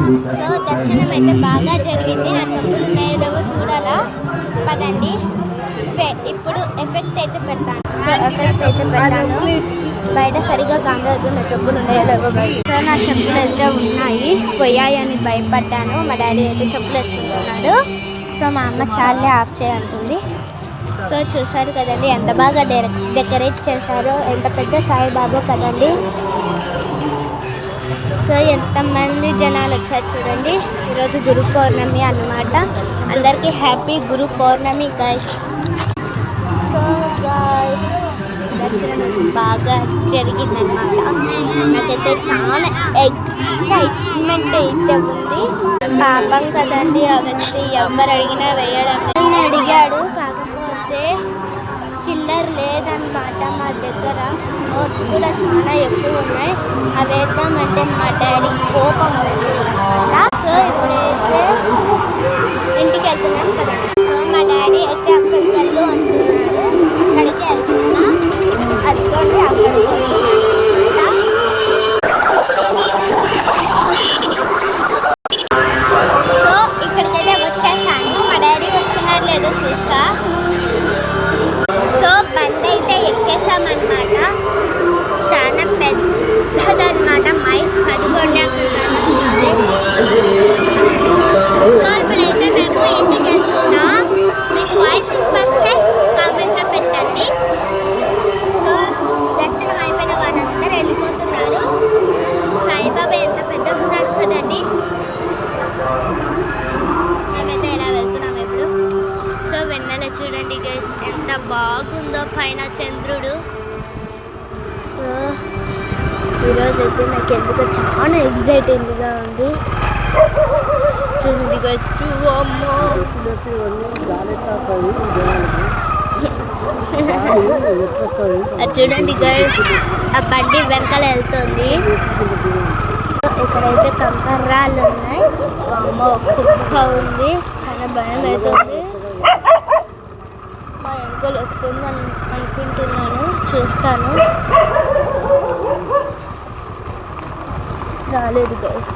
So దర్శనం అయితే బాగా జరిగింది. నా చెప్పులు ఉన్నాయో చూడాలా పదండి. ఇప్పుడు ఎఫెక్ట్ అయితే పెడతాను. బయట సరిగా కనబడదు నా చెప్పులు ఉన్నాయో గైస్. సో నా చెప్పులు అయితే ఉన్నాయి, పోయాయని భయపడ్డాను. మా డాడీ అయితే చెప్పులు వేసుకుంటున్నాడు. సో మా అమ్మ చాలే ఆఫ్ చేయంటుంది. సో చూసారు కదండి ఎంత బాగా డెకరేట్ చేశారో, ఎంత పెద్ద సాయిబాబా కదండి. సో ఎంతమంది జనాలు వచ్చారు చూడండి. ఈరోజు గురు పౌర్ణమి అన్నమాట. అందరికీ హ్యాపీ గురు పౌర్ణమి గైస్. సో గైస్ దర్శనం బాగా జరిగిందనమాట. నాకైతే చాలా ఎక్సైట్మెంట్ అయితే ఉంది. పాపం కదండి ఆ వ్యక్తి, ఎవరు అడిగినా వేయడం అడిగాడు. కాకపోతే చిల్లర లేదన్నమాట మా దగ్గర. నోట్స్ కూడా చాలా ఎక్కువ ఉన్నాయి. అవి వేద్దామంటే మా డాడీ కోపం అన్నమాట. సో ఇప్పుడైతే ఇంటికి వెళ్తున్నాం కదా. సో మా డాడీ అయితే అక్కడికి వెళ్ళు అంటున్నాడు. అక్కడికి వెళ్తున్నా, అదిగోండి అక్కడికి వెళ్తున్నాను. సో ఇక్కడికైతే వచ్చేసాను. మా డాడీ వస్తున్నాడు లేదో చూస్తా. సో బండి అయితే ఎక్కేసామన్నమాట. చాలా పెద్దదన్నమాట మైక్, అదిగోండి అక్కడ వస్తుంది. సో ఇప్పుడైతే మేము ఇంటికి వెళ్తున్నాం. మీకు వాయిస్ వినిపిస్తే కామెంట్లో పెట్టండి. సో దర్శనం అయిపోయిన వాళ్ళందరూ వెళ్ళిపోతున్నారు. సాయిబాబా ఎంత పెద్దగా ఉన్నాడు కదండి. మేమైతే ఇలా వెళ్తున్నాం ఇప్పుడు. సో వెన్నెల చూడండి గైస్ ఎంత బాగుందో, పైన చంద్రుడు. సో ఈరోజు అయితే నాకు ఎందుకో చాలా ఎగ్జైటింగ్గా ఉంది. చూడండి గైస్, చూడండి గైస్ ఆ బండి వెనకాల వెళ్తుంది. ఇక్కడైతే కంకర్రాళ్ళు ఉన్నాయి. కుక్క ఉంది, చాలా భయం అవుతుంది. మా వెనుకలు వస్తుంది అనుకుంటున్నాను, చూస్తాను. రాలేదు గైస్.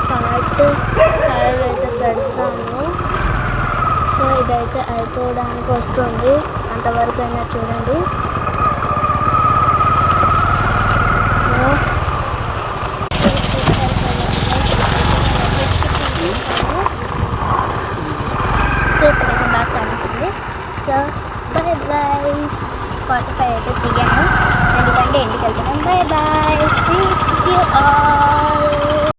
పార్ట్ 5 అయితే పెడతాను. సో ఇదైతే అయిపోవడానికి వస్తుంది. అంతవరకు అయినా చూడండి.